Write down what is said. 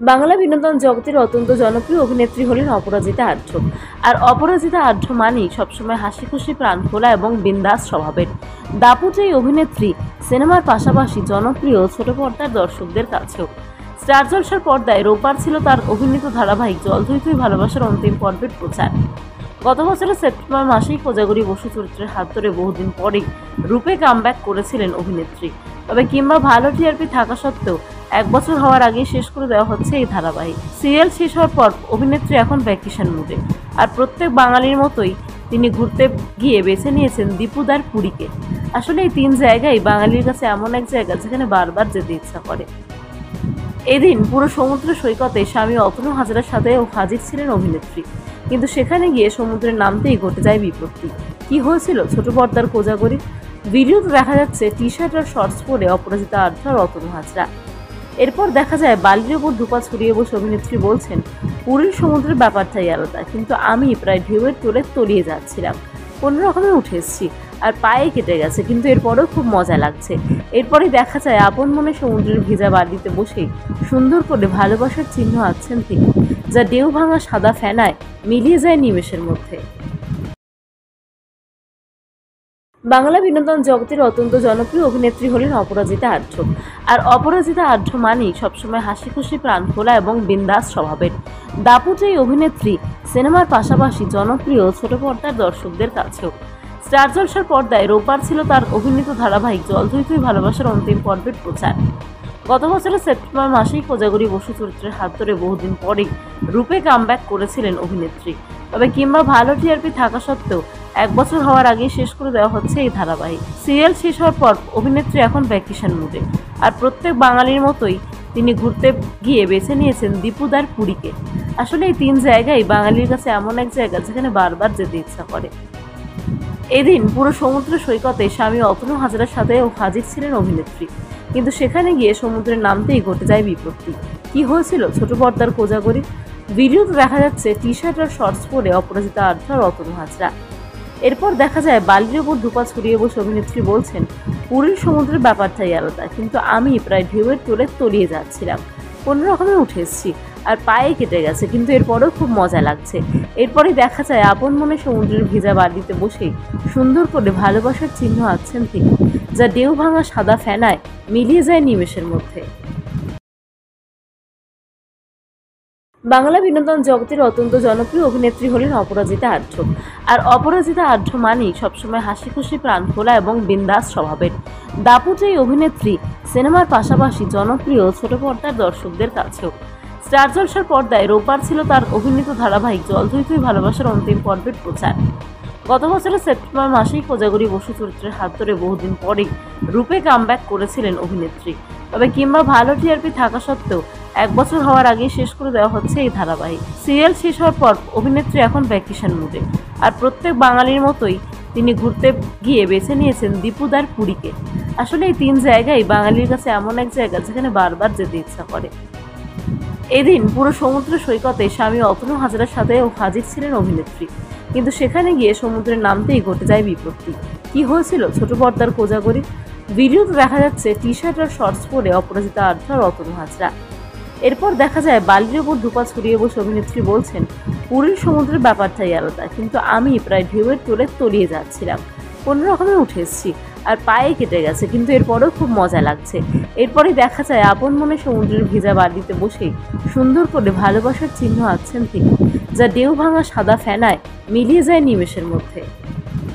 বাংলা বিনোদন জগতের অত্যন্ত জনপ্রিয় অভিনেত্রী হলেন অপরাজিতা আঢ্য। আর অপরাজিতা আঢ্য মানেই সবসময় হাসি খুশি, প্রাণ খোলা এবং বিন্দাস স্বভাবের। দাপুটে এই অভিনেত্রী সিনেমার পাশাপাশি জনপ্রিয় ছোট পর্দার দর্শকদের কাছেও। স্টার জলসার পর্দায় রোববার ছিল তার অভিনীত ধারাবাহিক জল থই থই ভালোবাসার অন্তিম পর্বের প্রচার। গত বছরের সেপ্টেম্বর মাসেই কোজাগরী বসু চরিত্রের হাত ধরে বহুদিন পরেই রূপে কামব্যাক করেছিলেন অভিনেত্রী। তবে কিংবা ভালো টিআরপি থাকা সত্ত্বেও 1 বছর হওয়ার আগেই শেষ করে দেওয়া হচ্ছে এই ধারাবাহিক। সিরিয়াল শেষ হওয়ার পর অভিনেত্রী এখন ভ্যাকেশন মুডে। আর প্রত্যেক বাঙালির মতোই তিনি ঘুরতে গিয়ে বেছে নিয়েছেন দীপুদার পুরীকে। আসলে এই 3 জায়গায় বাঙালির কাছে এমন এক জায়গা যেখানে বারবার যেতে ইচ্ছা করে। এদিন পুরো সমুদ্র সৈকতে স্বামী অতনু হাজরার সাথেও হাজির ছিলেন অভিনেত্রী। কিন্তু সেখানে গিয়ে সমুদ্রে নামতেই ঘটে যায় বিপত্তি। কি হয়েছিল ছোট পর্দার কোজাগরী? ভিডিওতে দেখা যাচ্ছে টি শার্ট আর শর্টস পরে অপরাজিতা আঢ্য আর অতনু হাজরা। এরপর দেখা যায় বালির ওপর ধোপা ছড়িয়ে বসে অভিনেত্রী বলছেন, পুরীর সমুদ্রের ব্যাপারটাই আলাদা, কিন্তু আমি প্রায় ঢেউয়ের তোলে তলিয়ে যাচ্ছিলাম। কোনো রকমে উঠে এসেছি আর পায়ে কেটে গেছে, কিন্তু এরপরেও খুব মজা লাগছে। এরপরই দেখা যায় আপন মনে সমুদ্রের ভেজা বালিতে বসেই সুন্দর করে ভালোবাসার চিহ্ন আঁকছেন তিনি, যা ঢেউ ভাঙা সাদা ফেনায় মিলিয়ে যায় নিমেষের মধ্যে। বাংলা বিনোদন জগতের অত্যন্ত জনপ্রিয় অভিনেত্রী হলেন অপরাজিতা আঢ্য। আর অপরাজিতা আঢ্য মানেই সবসময় হাসি খুশি, প্রাণ খোলা এবং বিন্দাস স্বভাবের। দাপুটে এই অভিনেত্রী সিনেমার পাশাপাশি জনপ্রিয় ছোট পর্দার দর্শকদের কাছেও। স্টার জলসার পর্দায় রোববার ছিল তার অভিনীত ধারাবাহিক জল থই থই ভালোবাসার অন্তিম পর্বের প্রচার। গত বছরের সেপ্টেম্বর মাসেই কোজাগরী বসু চরিত্রের হাত ধরে বহুদিন পরেই রূপে কামব্যাক করেছিলেন অভিনেত্রী। তবে কিংবা ভালো টিআরপি থাকা সত্ত্বেও 1 বছর হওয়ার আগেই শেষ করে দেওয়া হচ্ছে এই ধারাবাহিক। সিরিয়াল শেষ হওয়ার পর অভিনেত্রী এখন ভ্যাকেশন মুডে। আর প্রত্যেক বাঙালির মতোই তিনি ঘুরতে গিয়ে বেছে নিয়েছেন দীপুদার পুরীকে। আসলে এই 3 জায়গায় বাঙালির কাছে এমন এক জায়গা যেখানে বারবার যেতে ইচ্ছা করে। এদিন পুরো সমুদ্র সৈকতে স্বামী অতনু হাজরার সাথেও হাজির ছিলেন অভিনেত্রী। কিন্তু সেখানে গিয়ে সমুদ্রে নামতেই ঘটে যায় বিপত্তি। কি হয়েছিল ছোট পর্দার কোজাগরী? ভিডিওতে দেখা যাচ্ছে টি শার্ট আর শর্টস পরে অপরাজিতা আঢ্য আর অতনু হাজরা। এরপর দেখা যায় বালির ওপর ধোপা ছড়িয়ে বসে অভিনেত্রী বলছেন, পুরীর সমুদ্রের ব্যাপারটাই আলাদা, কিন্তু আমি প্রায় ঢেউয়ের তোলে তলিয়ে যাচ্ছিলাম। কোনো রকমে উঠে এসেছি আর পায়ে কেটে গেছে, কিন্তু এরপরেও খুব মজা লাগছে। এরপরই দেখা যায় আপন মনে সমুদ্রের ভেজা বালিতে বসেই সুন্দর করে ভালোবাসার চিহ্ন আঁকছেন তিনি, যা ঢেউ ভাঙা সাদা ফেনায় মিলিয়ে যায় নিমেষের মধ্যে। বাংলা বিনোদন জগতের অত্যন্ত জনপ্রিয় অভিনেত্রী হলেন অপরাজিতা আঢ্য। আর অপরাজিতা আঢ্য মানেই সবসময় হাসি খুশি, প্রাণ খোলা এবং বিন্দাস স্বভাবের। দাপুটে এই অভিনেত্রী সিনেমার পাশাপাশি জনপ্রিয় ছোট পর্দার দর্শকদের কাছেও। স্টার জলসার পর্দায় রোববার ছিল তার অভিনীত ধারাবাহিক জল থই থই ভালোবাসার অন্তিম পর্বের প্রচার। গত বছরের সেপ্টেম্বর মাসেই কোজাগরী বসু চরিত্রের হাত ধরে বহুদিন পরেই রূপে কামব্যাক করেছিলেন অভিনেত্রী। তবে কিংবা ভালো টিআরপি থাকা সত্ত্বেও 1 বছর হওয়ার আগেই শেষ করে দেওয়া হচ্ছে এই ধারাবাহিক। সিরিয়াল শেষ হওয়ার পর অভিনেত্রী এখন ভ্যাকেশন মুডে। আর প্রত্যেক বাঙালির মতোই তিনি ঘুরতে গিয়ে বেছে নিয়েছেন দীপুদার পুরীকে। আসলে এই 3 জায়গায় বাঙালির কাছে এমন এক জায়গা যেখানে বারবার যেতে ইচ্ছা করে। এদিন পুরো সমুদ্র সৈকতে স্বামী অতনু হাজরার সাথেও হাজির ছিলেন অভিনেত্রী। কিন্তু সেখানে গিয়ে সমুদ্রে নামতেই ঘটে যায় বিপত্তি। কি হয়েছিল ছোট পর্দার কোজাগরী? ভিডিওতে দেখা যাচ্ছে টি শার্ট আর শর্টস পরে অপরাজিতা আঢ্য আর অতনু হাজরা। এরপর দেখা যায় বালির ওপর ধোপা ছড়িয়ে বসে অভিনেত্রী বলছেন, পুরীর সমুদ্রের ব্যাপারটাই আলাদা, কিন্তু আমি প্রায় ঢেউয়ের তোলে তলিয়ে যাচ্ছিলাম। কোনো রকমে উঠে এসেছি আর পায়ে কেটে গেছে, কিন্তু এরপরেও খুব মজা লাগছে। এরপরই দেখা যায় আপন মনে সমুদ্রের ভেজা বালিতে বসেই সুন্দর করে ভালোবাসার চিহ্ন আঁকছেন তিনি, যা ঢেউ ভাঙা সাদা ফেনায় মিলিয়ে যায় নিমেষের মধ্যে।